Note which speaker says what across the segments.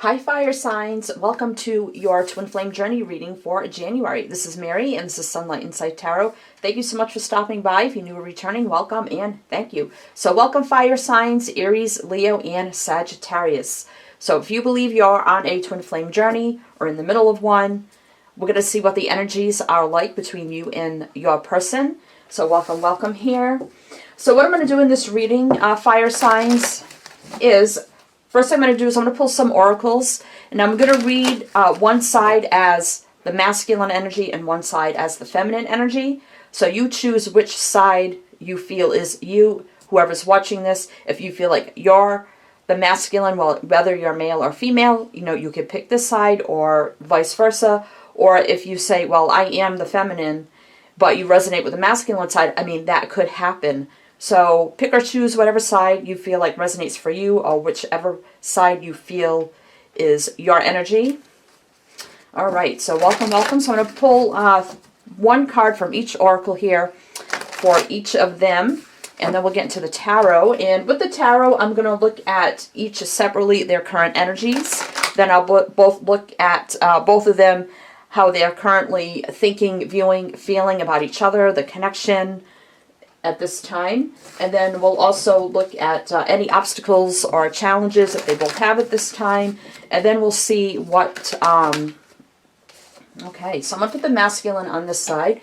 Speaker 1: Hi fire signs, welcome to your twin flame journey reading for January. This is Mary and this is Sunlight Insight Tarot. Thank you so much for stopping by. If you're new or returning, welcome and thank you. So welcome fire signs, Aries, Leo, and Sagittarius. So if you believe you're on a twin flame journey or in the middle of one, we're going to see what the energies are like between you and your person. So welcome here. So what I'm going to do in this reading, fire signs, is first I'm going to do is I'm going to pull some oracles, and I'm going to read one side as the masculine energy and one side as the feminine energy. So you choose which side you feel is you, whoever's watching this. If you feel like you're the masculine, well, whether you're male or female, you know, you could pick this side or vice versa. Or if you say, well, I am the feminine, but you resonate with the masculine side, I mean, that could happen. So pick or choose whatever side you feel like resonates for you, or whichever side you feel is your energy. All right, so welcome. So I'm going to pull one card from each oracle here for each of them, and then we'll get into the tarot. And with the tarot, I'm going to look at each separately, their current energies. Then I'll both look at both of them, how they're currently thinking, viewing, feeling about each other, the connection at this time. And then we'll also look at any obstacles or challenges that they both have at this time. And then we'll see what, okay, so I'm going to put the masculine on this side.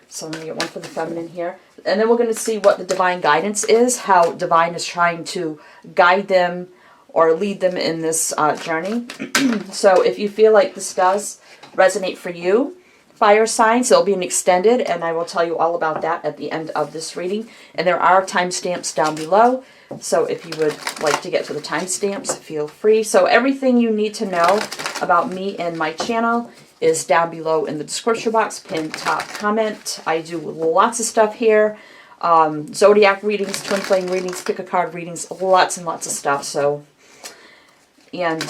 Speaker 1: So I'm going to get one for the feminine here. And then we're going to see what the divine guidance is, how divine is trying to guide them or lead them in this journey. So if you feel like this does resonate for you, fire signs, there'll be an extended, and I will tell you all about that at the end of this reading. And there are timestamps down below, so if you would like to get to the timestamps, feel free. So everything you need to know about me and my channel is down below in the description box, pinned top comment. I do lots of stuff here. Zodiac readings, twin flame readings, pick a card readings, lots and lots of stuff. So, and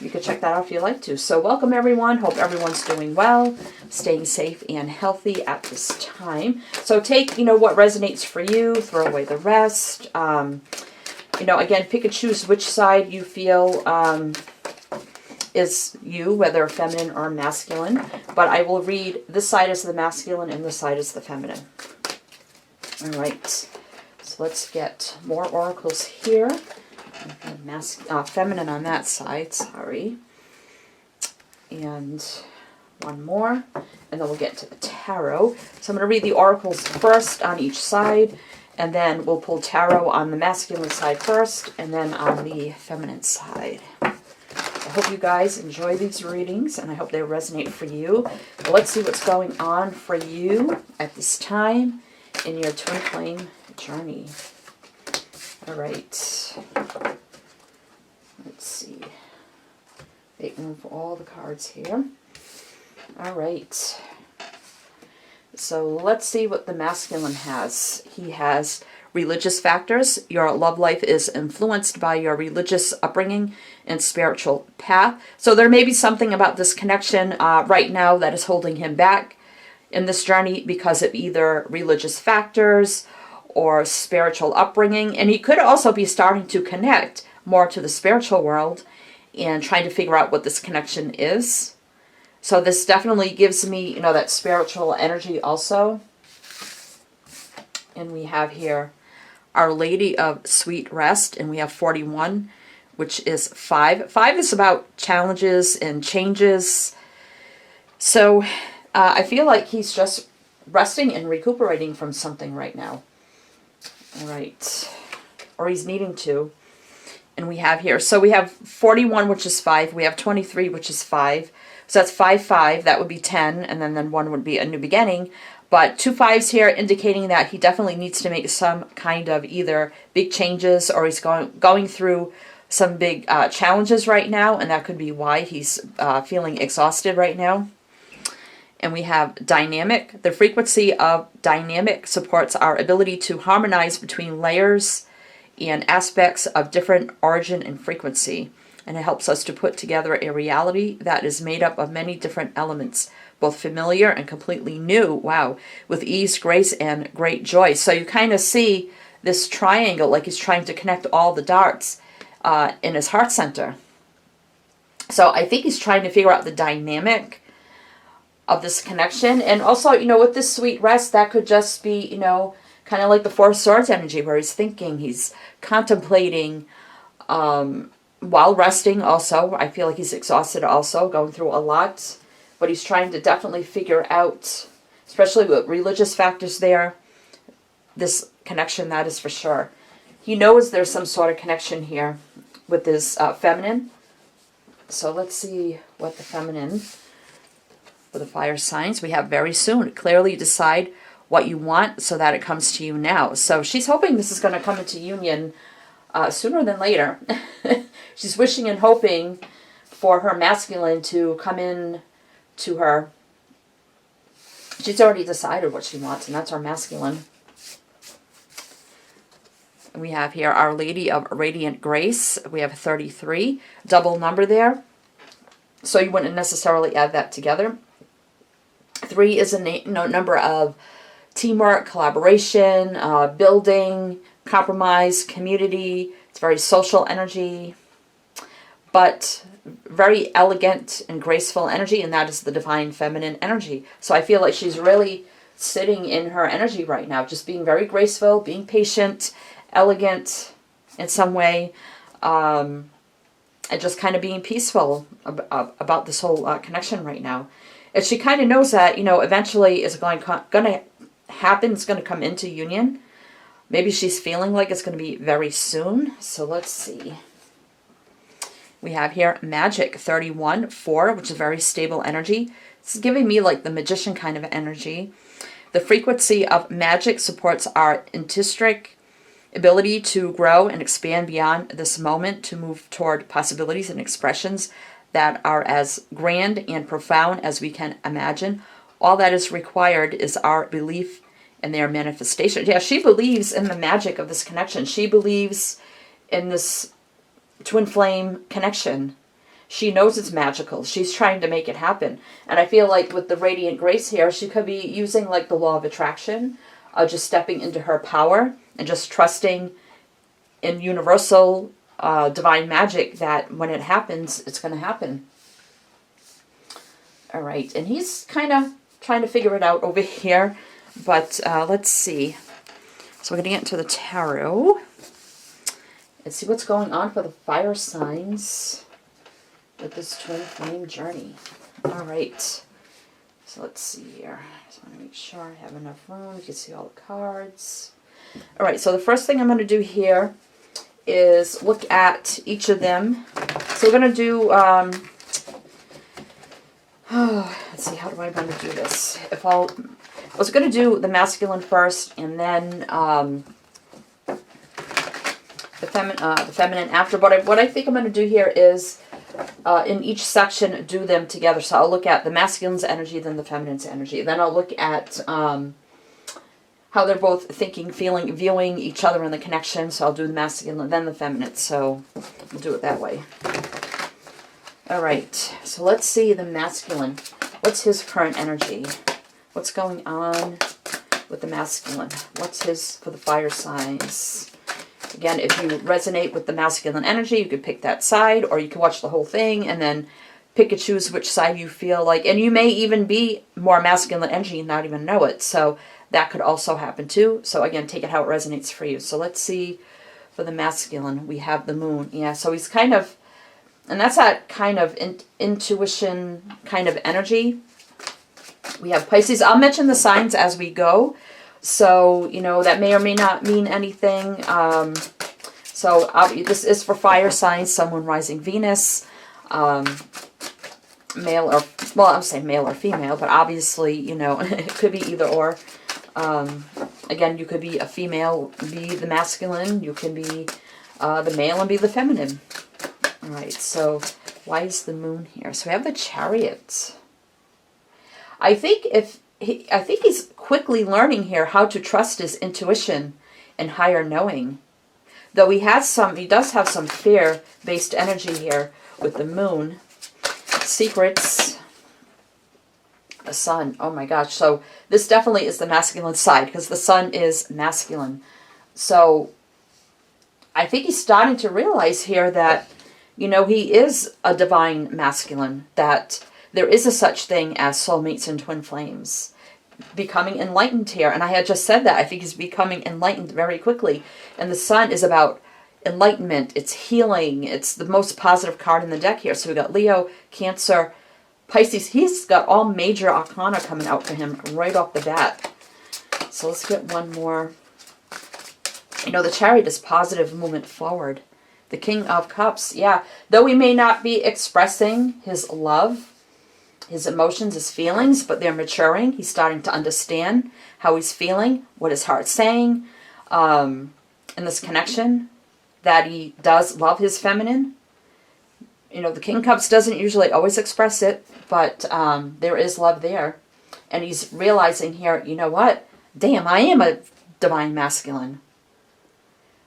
Speaker 1: you can check that out if you like to. So welcome everyone. Hope everyone's doing well, staying safe and healthy at this time. So take, what resonates for you, throw away the rest. Again, pick and choose which side you feel is you, whether feminine or masculine. But I will read this side as the masculine and this side as the feminine. All right. So let's get more oracles here. Feminine on that side, sorry. And one more, and then we'll get to the tarot. So I'm going to read the oracles first on each side, and then we'll pull tarot on the masculine side first, and then on the feminine side. I hope you guys enjoy these readings, and I hope they resonate for you. But let's see what's going on for you at this time in your twin flame journey. All right. Let's see. Make room for all the cards here. All right. So let's see what the masculine has. He has religious factors. Your love life is influenced by your religious upbringing and spiritual path. So there may be something about this connection right now that is holding him back in this journey because of either religious factors or spiritual upbringing. And he could also be starting to connect more to the spiritual world and trying to figure out what this connection is. So this definitely gives me, that spiritual energy also. And we have here Our Lady of Sweet Rest, and we have 41, which is 5. 5 is about challenges and changes. So I feel like he's just resting and recuperating from something right now. All right. Or he's needing to. And we have here, so we have 41, which is 5. We have 23, which is 5. So that's 5, 5. That would be 10. And then 1 would be a new beginning. But 2 5s here indicating that he definitely needs to make some kind of either big changes or he's going through some big challenges right now. And that could be why he's feeling exhausted right now. And we have dynamic. The frequency of dynamic supports our ability to harmonize between layers and aspects of different origin and frequency. And it helps us to put together a reality that is made up of many different elements, both familiar and completely new. Wow. With ease, grace, and great joy. So you kind of see this triangle like he's trying to connect all the dots in his heart center. So I think he's trying to figure out the dynamic of this connection. And also, with this sweet rest, that could just be, kind of like the Four of Swords energy, where he's thinking, he's contemplating, while resting also. I feel like he's exhausted also, going through a lot. But he's trying to definitely figure out, especially with religious factors there, this connection, that is for sure. He knows there's some sort of connection here with his feminine. So let's see what the feminine for the fire signs we have very soon. Clearly decide what you want so that it comes to you now. So she's hoping this is going to come into union sooner than later. She's wishing and hoping for her masculine to come in to her. She's already decided what she wants, and that's our masculine. And we have here Our Lady of Radiant Grace. We have 33, double number there. So you wouldn't necessarily add that together. 3 is a number of teamwork, collaboration, building, compromise, community. It's very social energy, but very elegant and graceful energy, and that is the divine feminine energy. So I feel like she's really sitting in her energy right now, just being very graceful, being patient, elegant in some way, and just kind of being peaceful about this whole connection right now. And she kind of knows that, eventually it's going to happen. It's going to come into union. Maybe she's feeling like it's going to be very soon. So let's see. We have here Magic 31, 4, which is very stable energy. It's giving me like the magician kind of energy. The frequency of magic supports our intrinsic ability to grow and expand beyond this moment, to move toward possibilities and expressions that are as grand and profound as we can imagine. All that is required is our belief in their manifestation. Yeah, she believes in the magic of this connection. She believes in this twin flame connection. She knows it's magical. She's trying to make it happen. And I feel like with the Radiant Grace here, she could be using like the law of attraction, just stepping into her power and just trusting in universal divine magic that when it happens, it's going to happen. All right. And he's kind of trying to figure it out over here. But let's see. So we're going to get into the tarot. Let's see what's going on for the fire signs with this twin flame journey. All right. So let's see here. I just want to make sure I have enough room. You can see all the cards. All right. So the first thing I'm going to do here is look at each of them. So we're going to do... let's see. How do I want to do this? I was going to do the masculine first, and then the feminine after. But what I think I'm going to do here is, in each section, do them together. So I'll look at the masculine's energy, then the feminine's energy. Then I'll look at how they're both thinking, feeling, viewing each other in the connection. So I'll do the masculine, then the feminine. So we'll do it that way. All right. So let's see the masculine. What's his current energy? What's going on with the masculine? What's his for the fire signs? Again, if you resonate with the masculine energy, you could pick that side, or you can watch the whole thing and then pick and choose which side you feel like. And you may even be more masculine energy and not even know it. So that could also happen too. So again, take it how it resonates for you. So let's see for the masculine. We have the moon. Yeah, so he's kind of, and that's that kind of intuition kind of energy. We have Pisces. I'll mention the signs as we go. So, that may or may not mean anything. So this is for fire signs, Sun, Moon, Rising, Venus. Male or, well, I'm saying male or female, but obviously, it could be either or. Again, you could be a female, be the masculine. You can be the male and be the feminine. All right, so why is the moon here? So we have the Chariot. I think he's quickly learning here how to trust his intuition and higher knowing. Though he does have some fear-based energy here with the moon. Secrets. The sun. Oh my gosh. So this definitely is the masculine side because the sun is masculine. So I think he's starting to realize here that, You know, he is a divine masculine, that there is a such thing as soulmates and twin flames. Becoming enlightened here. And I had just said that. I think he's becoming enlightened very quickly. And the sun is about enlightenment. It's healing. It's the most positive card in the deck here. So we got Leo, Cancer, Pisces. He's got all major arcana coming out for him right off the bat. So let's get one more. You know, the Chariot is positive movement forward. The King of Cups, yeah. Though he may not be expressing his love, his emotions, his feelings, but they're maturing. He's starting to understand how he's feeling, what his heart's saying, in this connection, that he does love his feminine. You know, the King of Cups doesn't usually always express it, but there is love there. And he's realizing here, you know what? Damn, I am a divine masculine.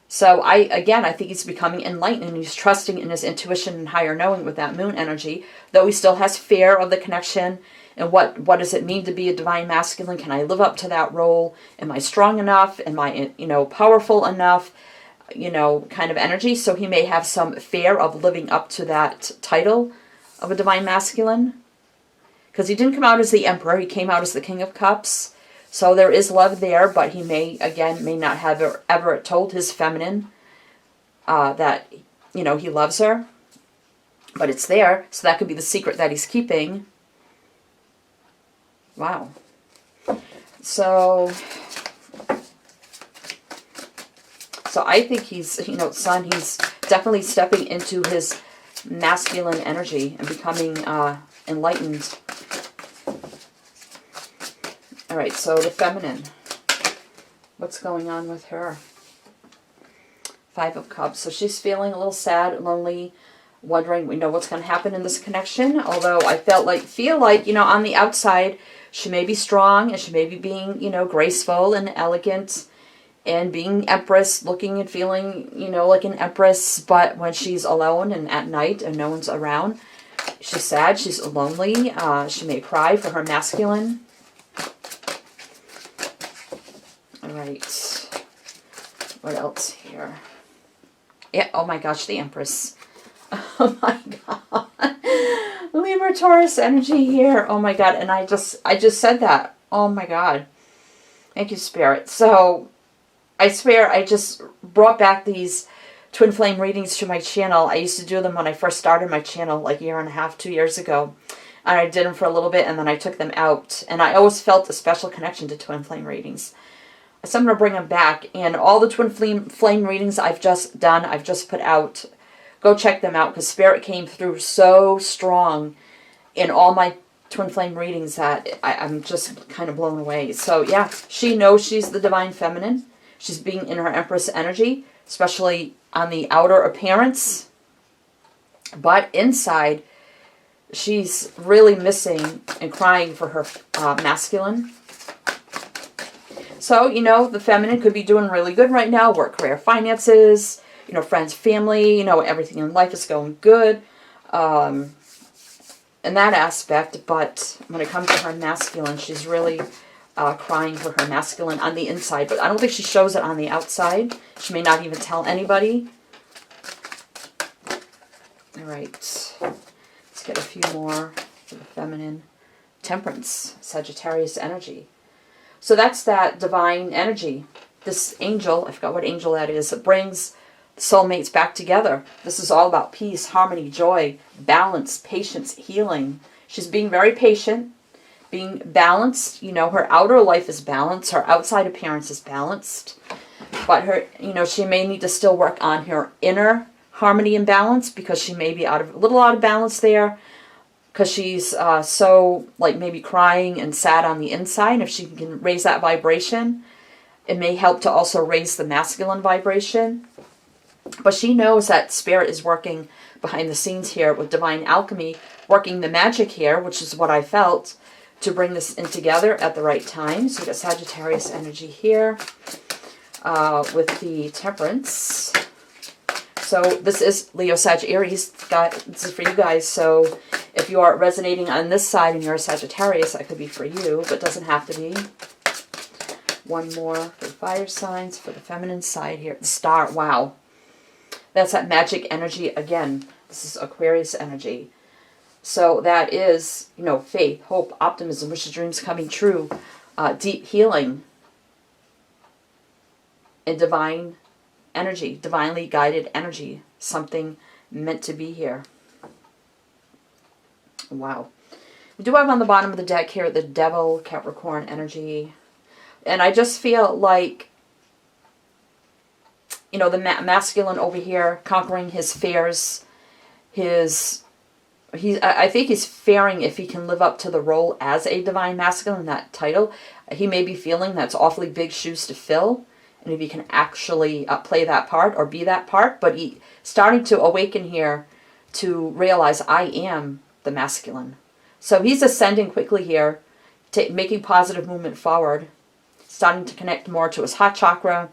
Speaker 1: So I think he's becoming enlightened, and he's trusting in his intuition and higher knowing with that moon energy, though he still has fear of the connection and what does it mean to be a divine masculine? Can I live up to that role? Am I strong enough? Am I, you know, powerful enough? You know, kind of energy. So he may have some fear of living up to that title of a divine masculine, because he didn't come out as the Emperor, he came out as the King of Cups. So there is love there, but he may not have ever told his feminine that, you know, he loves her. But it's there, so that could be the secret that he's keeping. Wow. So I think he's, you know, Sun, he's definitely stepping into his masculine energy and becoming enlightened. All right, so the feminine. What's going on with her? Five of Cups. So she's feeling a little sad, lonely, wondering, you know, what's going to happen in this connection. Although I feel like, you know, on the outside, she may be strong and she may be being, you know, graceful and elegant and being empress, looking and feeling, you know, like an empress. But when she's alone and at night and no one's around, she's sad, she's lonely. She may cry for her masculine. All right. What else here? Yeah, oh my gosh, the Empress. Oh my god. Libra Taurus energy here. Oh my god, and I just said that. Oh my god. Thank you, Spirit. So I swear I just brought back these twin flame readings to my channel. I used to do them when I first started my channel like a year and a half, 2 years ago. And I did them for a little bit and then I took them out. And I always felt a special connection to twin flame readings. So I'm going to bring them back. And all the twin flame readings I've just done, I've just put out. Go check them out because Spirit came through so strong in all my twin flame readings that I'm just kind of blown away. So yeah, she knows she's the divine feminine. She's being in her Empress energy, especially on the outer appearance. But inside, she's really missing and crying for her masculine. So, you know, the feminine could be doing really good right now. Work, career, finances, you know, friends, family, you know, everything in life is going good in that aspect. But when it comes to her masculine, she's really crying for her masculine on the inside. But I don't think she shows it on the outside. She may not even tell anybody. All right. Let's get a few more for the feminine. Temperance, Sagittarius energy. So that's that divine energy. This angel, I forgot what angel that is, it brings soulmates back together. This is all about peace, harmony, joy, balance, patience, healing. She's being very patient, being balanced. You know, her outer life is balanced. Her outside appearance is balanced. But her, you know, she may need to still work on her inner harmony and balance because she may be a little out of balance there. Because she's so, like, maybe crying and sad on the inside. And if she can raise that vibration, it may help to also raise the masculine vibration. But she knows that Spirit is working behind the scenes here with divine alchemy, working the magic here, which is what I felt, to bring this in together at the right time. So we got Sagittarius energy here with the Temperance. So this is Leo, Sag, Aries. This is for you guys. So if you are resonating on this side and you're a Sagittarius, that could be for you, but doesn't have to be. One more for the fire signs, for the feminine side here. The Star, wow. That's that magic energy again. This is Aquarius energy. So that is, you know, faith, hope, optimism, wishes, dreams coming true, deep healing, and divine energy, divinely guided energy. Something meant to be here. Wow. We do have on the bottom of the deck here the Devil, Capricorn energy. And I just feel like, you know, the masculine over here conquering his fears. I think he's fearing if he can live up to the role as a divine masculine, that title. He may be feeling that's awfully big shoes to fill. And if he can actually play that part or be that part. But he starting to awaken here to realize I am the masculine. So he's ascending quickly here, making positive movement forward, starting to connect more to his heart chakra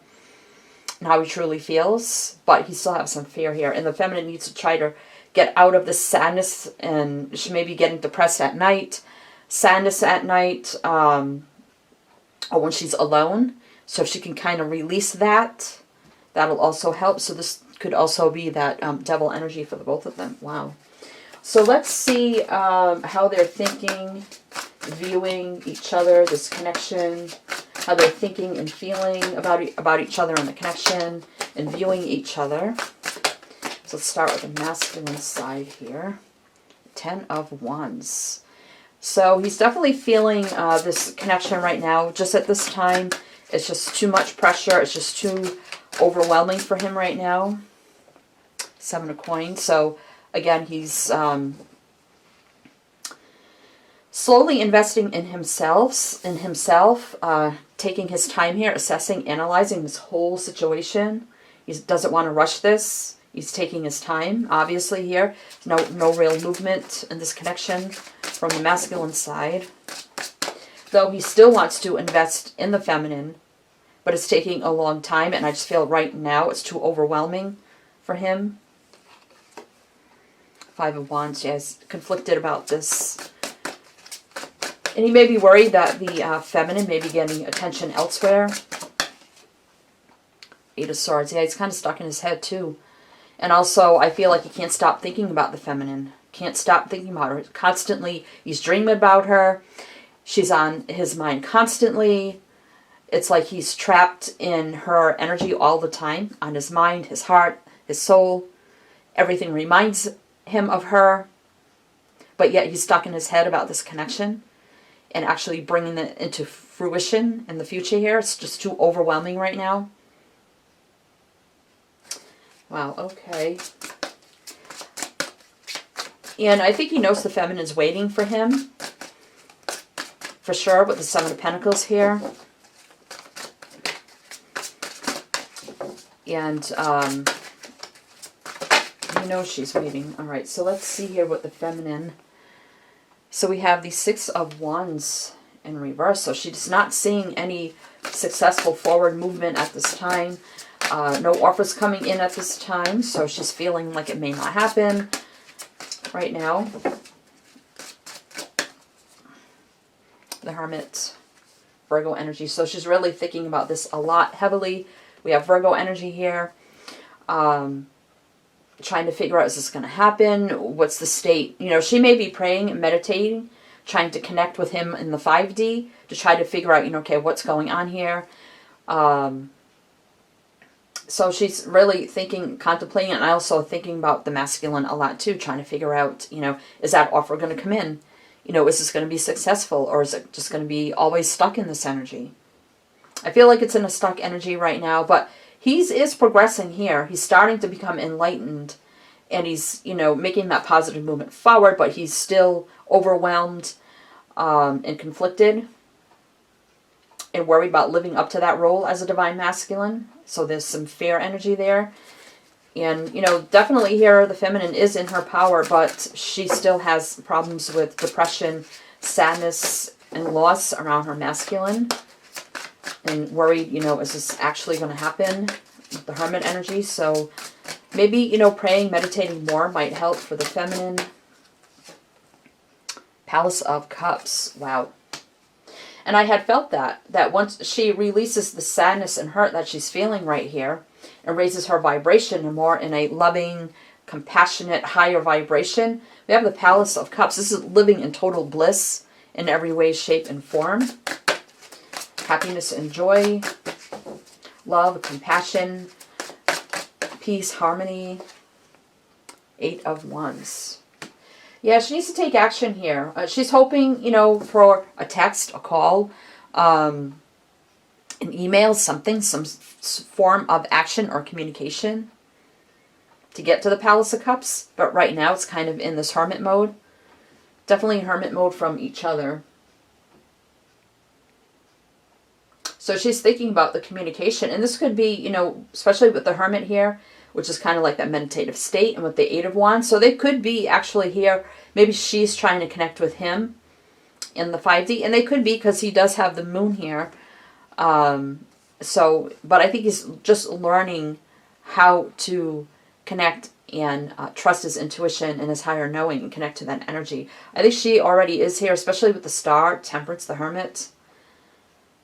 Speaker 1: and how he truly feels. But he still has some fear here. And the feminine needs to try to get out of the sadness, and she may be getting depressed at night, sadness at night, or when she's alone. So if she can kind of release that, that'll also help. So this could also be that devil energy for the both of them. Wow. So let's see how they're thinking, viewing each other, this connection, how they're thinking and feeling about each other and the connection, and viewing each other. So let's start with the masculine side here. 10 of Wands. So he's definitely feeling this connection right now. Just at this time, it's just too much pressure. It's just too overwhelming for him right now. 7 of Coins. So again, he's slowly investing in himself, taking his time here, assessing, analyzing this whole situation. He doesn't want to rush this. He's taking his time, obviously, here. No real movement in this connection from the masculine side. Though he still wants to invest in the feminine, but it's taking a long time, and I just feel right now it's too overwhelming for him. 5 of Wands, he has conflicted about this. And he may be worried that the feminine may be getting attention elsewhere. 8 of Swords, yeah, he's kind of stuck in his head too. And also, I feel like he can't stop thinking about the feminine. Can't stop thinking about her. Constantly, he's dreaming about her. She's on his mind constantly. It's like he's trapped in her energy all the time. On his mind, his heart, his soul. Everything reminds him of her. But yet he's stuck in his head about this connection. And actually bringing it into fruition in the future here. It's just too overwhelming right now. Wow, okay. And I think he knows the feminine's waiting for him. For sure, with the 7 of Pentacles here. And he knows she's waiting. All right, so let's see here what the feminine... So we have the 6 of Wands in reverse. So she's not seeing any successful forward movement at this time. No offers coming in at this time, so she's feeling like it may not happen right now. The Hermit, Virgo energy. So she's really thinking about this a lot heavily. We have Virgo energy here. Trying to figure out, is this going to happen? What's the state? You know, she may be praying and meditating, trying to connect with him in the 5D to try to figure out, you know, okay, what's going on here? So she's really thinking, contemplating, and also thinking about the masculine a lot too, trying to figure out, you know, is that offer going to come in? You know, is this going to be successful, or is it just going to be always stuck in this energy? I feel like it's in a stuck energy right now, but he is progressing here. He's starting to become enlightened, and he's, you know, making that positive movement forward, but he's still overwhelmed and conflicted and worried about living up to that role as a divine masculine. So there's some fear energy there. And, you know, definitely here the feminine is in her power, but she still has problems with depression, sadness, and loss around her masculine. And worried, you know, is this actually going to happen? The Hermit energy. So maybe, you know, praying, meditating more might help for the feminine. Palace of Cups. Wow. And I had felt that once she releases the sadness and hurt that she's feeling right here and raises her vibration and more in a loving, compassionate, higher vibration. We have the Palace of Cups. This is living in total bliss in every way, shape, and form. Happiness and joy, love, compassion, peace, harmony. 8 of Wands. Yeah, she needs to take action here. She's hoping, you know, for a text, a call, an email, something, some form of action or communication to get to the Palace of Cups. But right now it's kind of in this hermit mode. Definitely hermit mode from each other. So she's thinking about the communication. And this could be, you know, especially with the hermit here, which is kind of like that meditative state, and with the 8 of Wands. So they could be actually here. Maybe she's trying to connect with him in the 5D. And they could be because he does have the moon here. But I think he's just learning how to connect and trust his intuition and his higher knowing and connect to that energy. I think she already is here, especially with the star, Temperance, the hermit.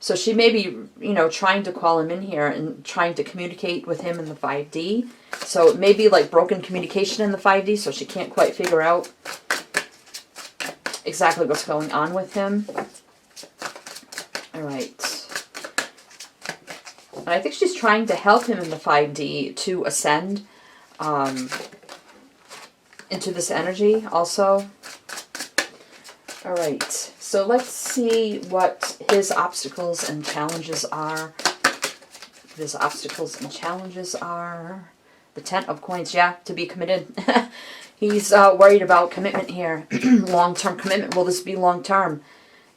Speaker 1: So she may be, you know, trying to call him in here and trying to communicate with him in the 5D. So it may be like broken communication in the 5D, so she can't quite figure out exactly what's going on with him. All right. And I think she's trying to help him in the 5D to ascend into this energy also. All right. So let's see what his obstacles and challenges are. His obstacles and challenges are the 10 of Coins. Yeah, to be committed. He's worried about commitment here. Long-term commitment. Will this be long-term?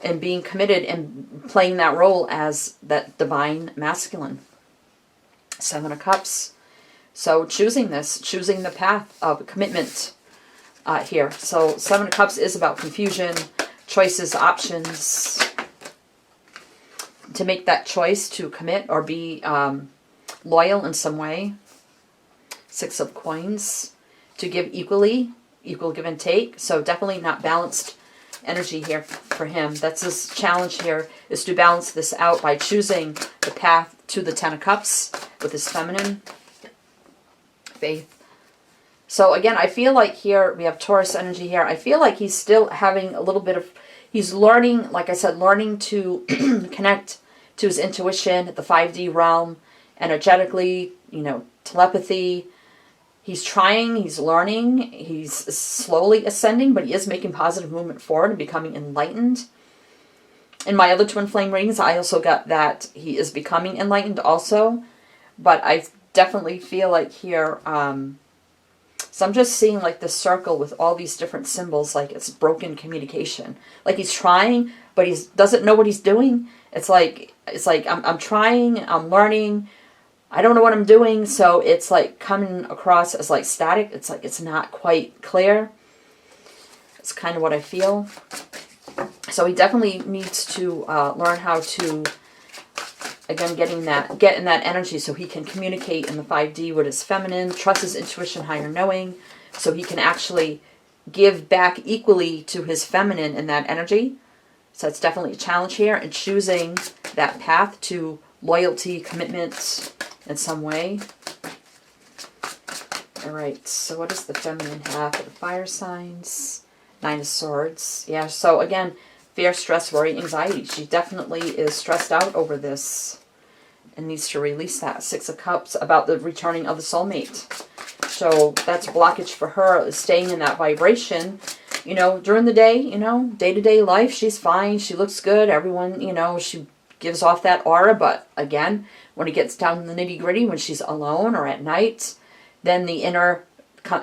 Speaker 1: And being committed and playing that role as that divine masculine. 7 of Cups. So choosing this, choosing the path of commitment here. So 7 of Cups is about confusion, choices, options. To make that choice to commit or be loyal in some way. 6 of Coins. To give equally, equal give and take. So definitely not balanced energy here for him. That's his challenge here, is to balance this out by choosing the path to the 10 of Cups with his feminine faith. So again, I feel like here we have Taurus energy here. I feel like he's still having a little bit of, he's learning, like I said, learning to connect to his intuition, the 5D realm, energetically, you know, telepathy. He's trying, he's learning, he's slowly ascending, but he is making positive movement forward and becoming enlightened. In my other twin flame readings, I also got that he is becoming enlightened also. But I definitely feel like here, so I'm just seeing like this circle with all these different symbols, like it's broken communication. Like he's trying, but he doesn't know what he's doing. It's like I'm trying, I'm learning, I don't know what I'm doing, so it's like coming across as like static. It's like it's not quite clear. It's kind of what I feel. So he definitely needs to learn how to, again, get in that energy so he can communicate in the 5D with his feminine, trust his intuition, higher knowing, so he can actually give back equally to his feminine in that energy. So it's definitely a challenge here, and choosing that path to loyalty, commitment in some way. All right, so what does the feminine have for the fire signs? 9 of Swords. Yeah, so again, fear, stress, worry, anxiety. She definitely is stressed out over this and needs to release that. 6 of Cups, about the returning of the soulmate. So that's blockage for her, is staying in that vibration. You know, during the day, you know, day-to-day life, she's fine. She looks good. Everyone, you know, she gives off that aura. But again, when it gets down to the nitty-gritty, when she's alone or at night, then the inner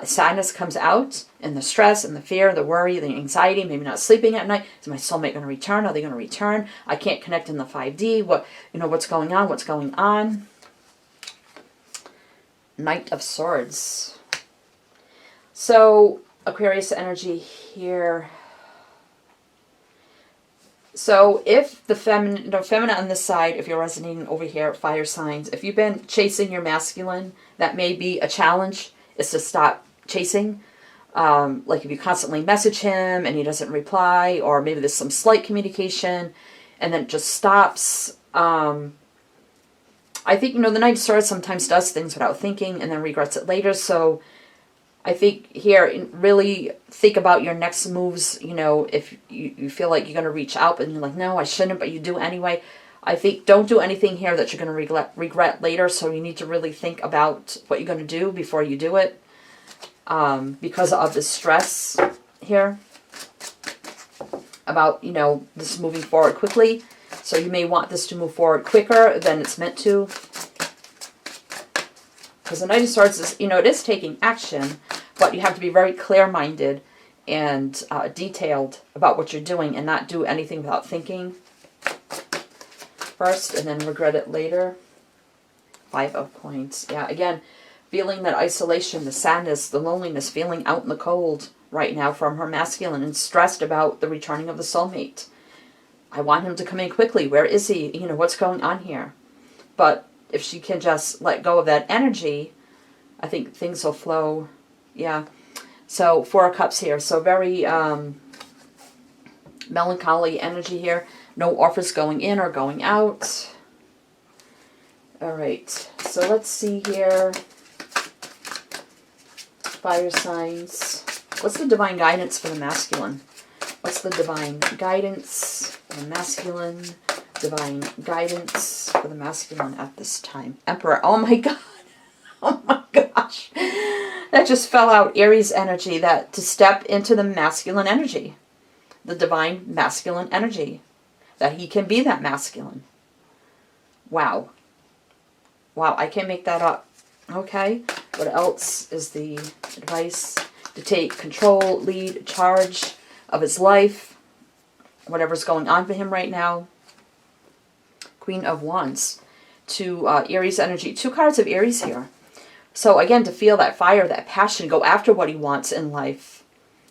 Speaker 1: sadness comes out, and the stress and the fear, the worry, the anxiety, maybe not sleeping at night. Is my soulmate going to return? Are they going to return? I can't connect in the 5D. What, you know, what's going on? What's going on? Knight of Swords. So Aquarius energy here. So if the feminine on this side, if you're resonating over here, fire signs, if you've been chasing your masculine, that may be a challenge, is to stop chasing. Like if you constantly message him and he doesn't reply, or maybe there's some slight communication and then it just stops. I think, you know, the Knight of Swords sometimes does things without thinking and then regrets it later. So I think here, really think about your next moves. You know, if you feel like you're going to reach out and you're like, no, I shouldn't, but you do anyway. I think don't do anything here that you're going to regret later. So you need to really think about what you're going to do before you do it. Because of the stress here about, you know, this moving forward quickly. So you may want this to move forward quicker than it's meant to. Because the Knight of Swords is, you know, it is taking action, but you have to be very clear-minded and detailed about what you're doing and not do anything without thinking first and then regret it later. 5 of Coins. Yeah, again, feeling that isolation, the sadness, the loneliness, feeling out in the cold right now from her masculine and stressed about the returning of the soulmate. I want him to come in quickly. Where is he? You know, what's going on here? But if she can just let go of that energy, I think things will flow. Yeah. So 4 of Cups here. So very melancholy energy here. No offers going in or going out. All right. So let's see here. Fire signs. What's the divine guidance for the masculine? What's the divine guidance for the masculine? Divine guidance for the masculine at this time. Emperor. Oh my God. Oh my gosh. That just fell out. Aries energy. That to step into the masculine energy. The divine masculine energy. That he can be that masculine. Wow. Wow. I can't make that up. Okay. What else is the advice? To take control, lead, charge of his life. Whatever's going on for him right now. Queen of Wands. To Aries energy. 2 cards of Aries here. So again, to feel that fire, that passion, go after what he wants in life.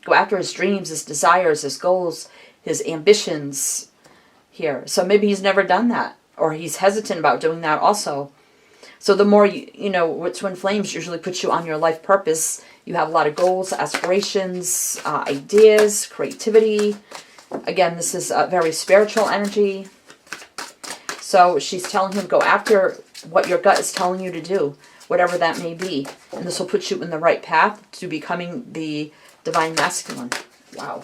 Speaker 1: Go after his dreams, his desires, his goals, his ambitions here. So maybe he's never done that, or he's hesitant about doing that also. So the more, you know, Twin Flames usually puts you on your life purpose. You have a lot of goals, aspirations, ideas, creativity. Again, this is a very spiritual energy. So she's telling him, go after what your gut is telling you to do, whatever that may be. And this will put you in the right path to becoming the divine masculine. Wow.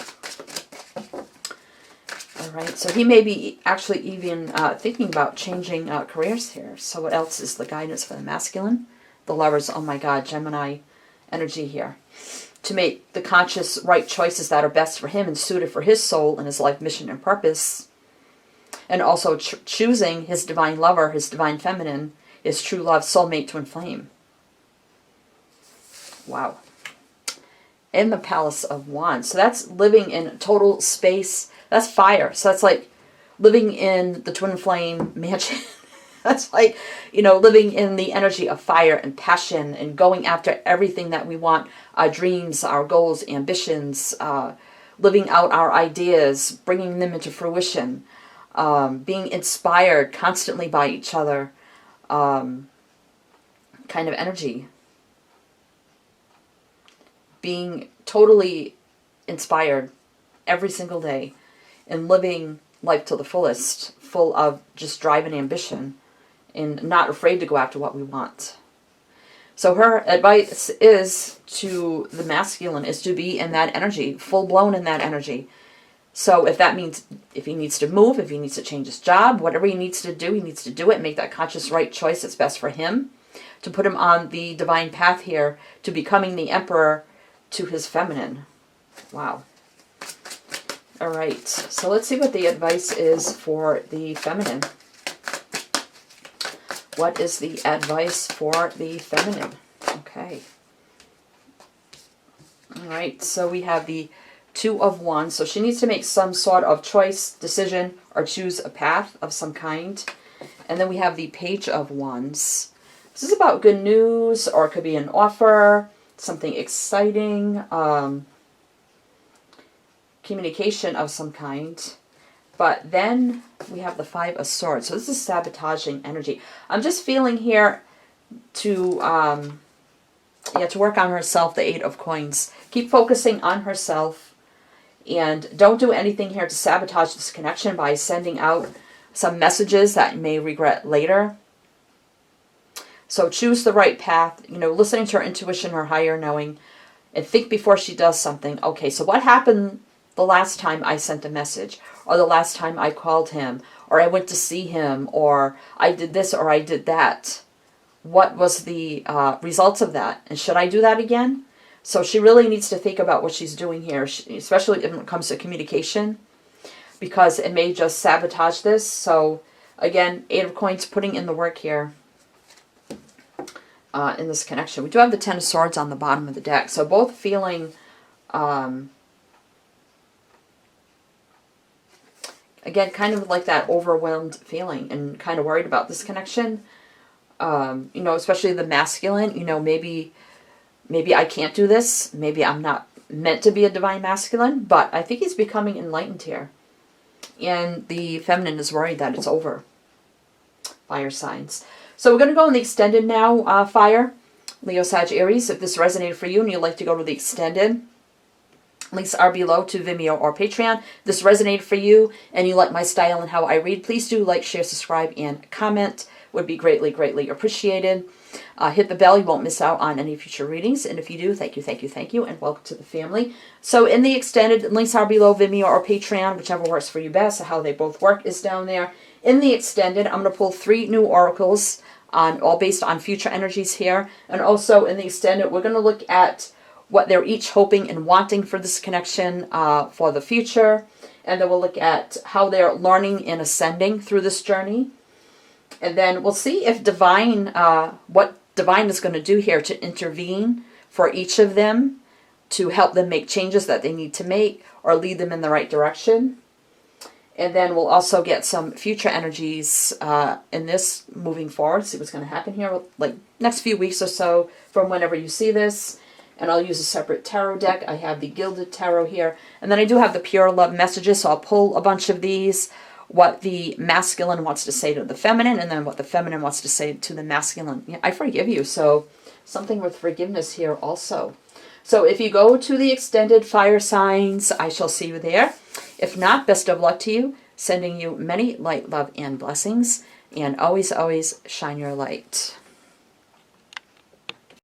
Speaker 1: All right. So he may be actually even thinking about changing careers here. So what else is the guidance for the masculine? The Lovers. Oh my God. Gemini energy here. To make the conscious right choices that are best for him and suited for his soul and his life mission and purpose. And also choosing his divine lover, his divine feminine, his true love, soulmate, twin flame. Wow. In the Palace of Wands. So that's living in total space. That's fire. So that's like living in the twin flame mansion. That's like, you know, living in the energy of fire and passion and going after everything that we want. Our dreams, our goals, ambitions, living out our ideas, bringing them into fruition. Being inspired constantly by each other, kind of energy. Being totally inspired every single day and living life to the fullest, full of just drive and ambition and not afraid to go after what we want. So her advice is to the masculine is to be in that energy, full blown in that energy. So if that means, if he needs to move, if he needs to change his job, whatever he needs to do it and make that conscious right choice that's best for him. To put him on the divine path here to becoming the emperor to his feminine. Wow. All right. So let's see what the advice is for the feminine. What is the advice for the feminine? Okay. All right. So we have the 2 of Wands. So she needs to make some sort of choice, decision, or choose a path of some kind. And then we have the Page of Wands. This is about good news, or it could be an offer, something exciting, communication of some kind. But then we have the 5 of Swords. So this is sabotaging energy. I'm just feeling here to work on herself, the 8 of Coins. Keep focusing on herself. And don't do anything here to sabotage this connection by sending out some messages that you may regret later. So choose the right path, you know, listening to her intuition, her higher knowing, and think before she does something. Okay, so what happened the last time I sent a message, or the last time I called him, or I went to see him, or I did this, or I did that? What was the results of that? And should I do that again? So she really needs to think about what she's doing here, especially when it comes to communication, because it may just sabotage this. So again, Eight of Coins, putting in the work here in this connection. We do have the Ten of Swords on the bottom of the deck. So both feeling, again, kind of like that overwhelmed feeling and kind of worried about this connection. You know, especially the masculine, you know, maybe I can't do this. Maybe I'm not meant to be a divine masculine, but I think he's becoming enlightened here. And the feminine is worried that it's over. Fire signs. So we're going to go in the extended now, fire. Leo, Sag, Aries. If this resonated for you and you'd like to go to the extended, links are below to Vimeo or Patreon. If this resonated for you and you like my style and how I read, please do like, share, subscribe, and comment. Would be greatly, greatly appreciated. Hit the bell. You won't miss out on any future readings. And if you do, thank you, thank you, thank you, and welcome to the family. So in the extended, links are below, Vimeo or Patreon, whichever works for you best. How they both work is down there. In the extended, I'm going to pull 3 new oracles, all based on future energies here. And also in the extended, we're going to look at what they're each hoping and wanting for this connection for the future. And then we'll look at how they're learning and ascending through this journey. And then we'll see if divine, what divine is going to do here to intervene for each of them, to help them make changes that they need to make or lead them in the right direction. And then we'll also get some future energies in this moving forward. See what's going to happen here, like next few weeks or so from whenever you see this. And I'll use a separate tarot deck. I have the Gilded Tarot here. And then I do have the Pure Love Messages, so I'll pull a bunch of these. What the masculine wants to say to the feminine, and then what the feminine wants to say to the masculine. Yeah, I forgive you. So something with forgiveness here also. So if you go to the extended fire signs, I shall see you there. If not, best of luck to you. Sending you many light, love, and blessings. And always, always shine your light.